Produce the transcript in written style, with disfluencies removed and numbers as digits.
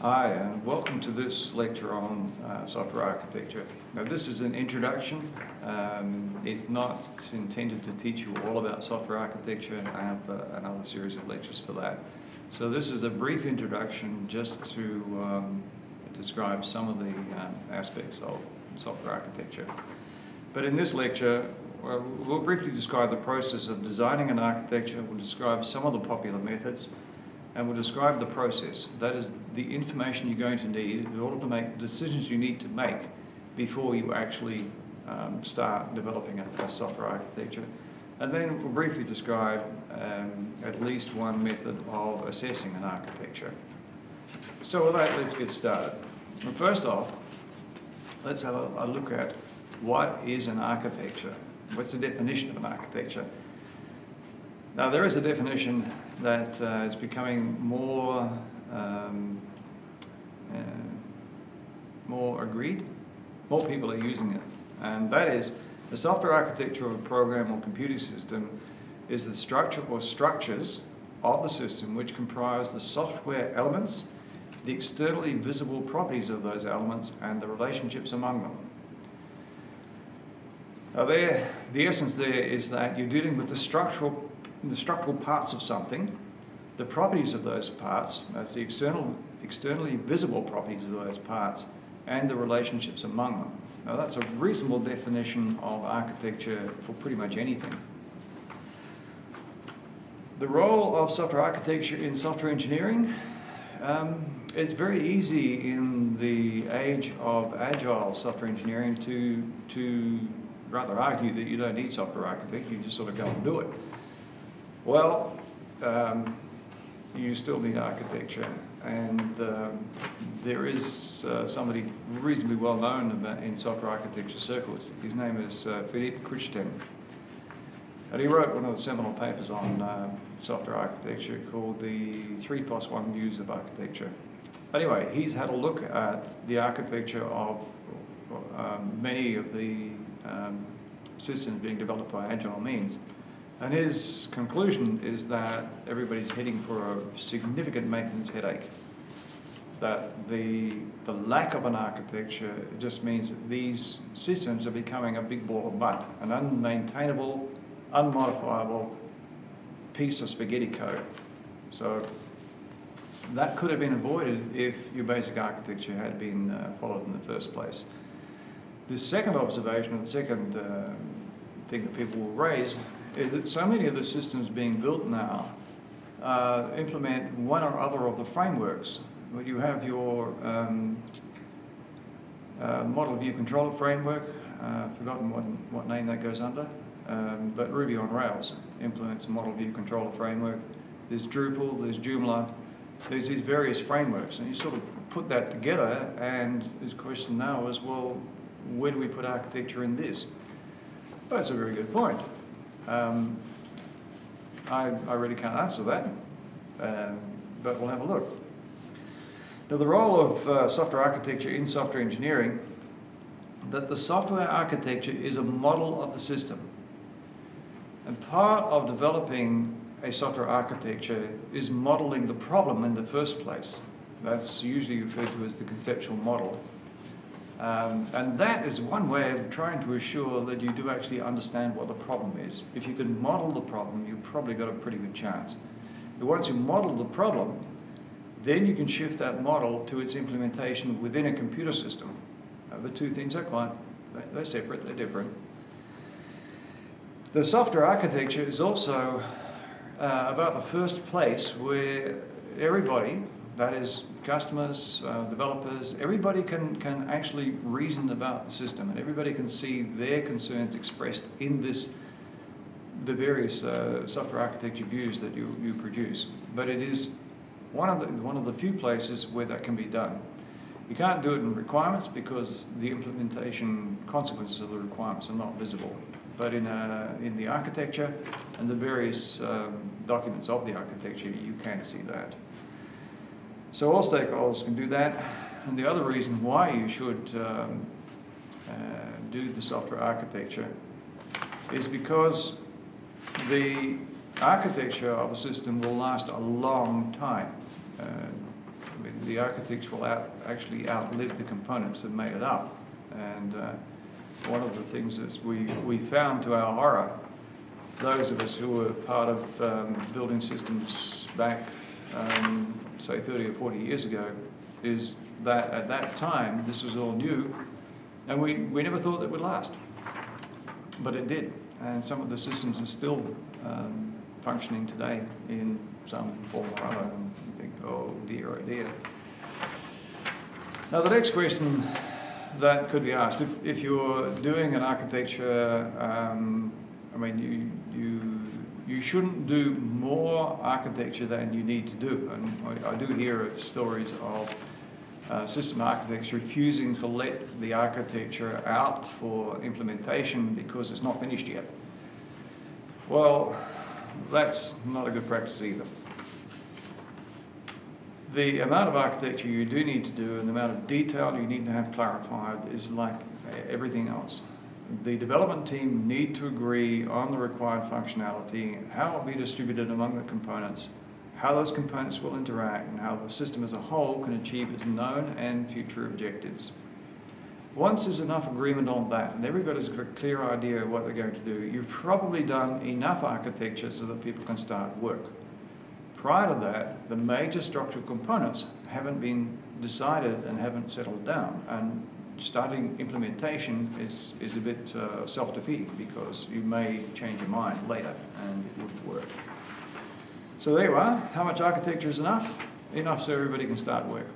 Hi, and welcome to this lecture on software architecture. Now, this is an introduction. It's not intended to teach you all about software architecture. I have another series of lectures for that. So this is a brief introduction just to describe some of the aspects of software architecture. But in this lecture, we'll briefly describe the process of designing an architecture. We'll describe some of the popular methods, and we'll describe the process. That is the information you're going to need in order to make the decisions you need to make before you actually start developing a software architecture. And then we'll briefly describe at least one method of assessing an architecture. So with that, let's get started. And first off, let's have a look at what is an architecture. What's the definition of an architecture? Now, there is a definition that is becoming more agreed. More people are using it, and that is the software architecture of a program or computer system is the structure or structures of the system which comprise the software elements, the externally visible properties of those elements, and the relationships among them. Now, the essence there is that you're dealing with the structural parts of something, the properties of those parts, that's the externally visible properties of those parts, and the relationships among them. Now, that's a reasonable definition of architecture for pretty much anything. The role of software architecture in software engineering, it's very easy in the age of agile software engineering to rather argue that you don't need software architecture, you just sort of go and do it. Well, you still need architecture, and there is somebody reasonably well known in software architecture circles. His name is Philippe Christen, and he wrote one of the seminal papers on software architecture called the 3+1 Views of Architecture. Anyway, he's had a look at the architecture of many of the systems being developed by agile means. And his conclusion is that everybody's heading for a significant maintenance headache. That the lack of an architecture just means that these systems are becoming a big ball of mud, an unmaintainable, unmodifiable piece of spaghetti code. So that could have been avoided if your basic architecture had been followed in the first place. The second observation, or the second thing that people will raise, is that so many of the systems being built now implement one or other of the frameworks. Well, you have your model view controller framework, I've forgotten what name that goes under, but Ruby on Rails implements a model view controller framework. There's Drupal, there's Joomla, there's these various frameworks, and you sort of put that together, and the question now is, well, where do we put architecture in this? Well, that's a very good point. I really can't answer that, but we'll have a look. Now, the role of software architecture in software engineering, that the software architecture is a model of the system. And part of developing a software architecture is modeling the problem in the first place. That's usually referred to as the conceptual model. And that is one way of trying to assure that you do actually understand what the problem is. If you can model the problem, you've probably got a pretty good chance. But once you model the problem, then you can shift that model to its implementation within a computer system. The two things are they're separate, they're different. The software architecture is also about the first place where everybody, that is customers, developers, everybody can actually reason about the system, and everybody can see their concerns expressed in the various software architecture views that you produce. But it is one of the few places where that can be done. You can't do it in requirements because the implementation consequences of the requirements are not visible. But in the architecture and the various documents of the architecture, you can see that. So all stakeholders can do that, and the other reason why you should do the software architecture is because the architecture of a system will last a long time. I mean, the architecture will actually outlive the components that made it up. And one of the things that we found, to our horror, those of us who were part of building systems back, say 30 or 40 years ago, is that at that time this was all new, and we never thought it would last. But it did, and some of the systems are still functioning today in some form or other, and you think, oh dear, oh dear. Now the next question that could be asked, if you're doing an architecture, I mean, you shouldn't do more architecture than you need to do. And I do hear of stories of system architects refusing to let the architecture out for implementation because it's not finished yet. Well, that's not a good practice either. The amount of architecture you do need to do and the amount of detail you need to have clarified is like everything else. The development team need to agree on the required functionality, how it will be distributed among the components, how those components will interact, and how the system as a whole can achieve its known and future objectives. Once there's enough agreement on that, and everybody's got a clear idea of what they're going to do, you've probably done enough architecture so that people can start work. Prior to that, the major structural components haven't been decided and haven't settled down, and starting implementation is a bit self-defeating, because you may change your mind later and it wouldn't work. So there you are. How much architecture is enough? Enough so everybody can start work.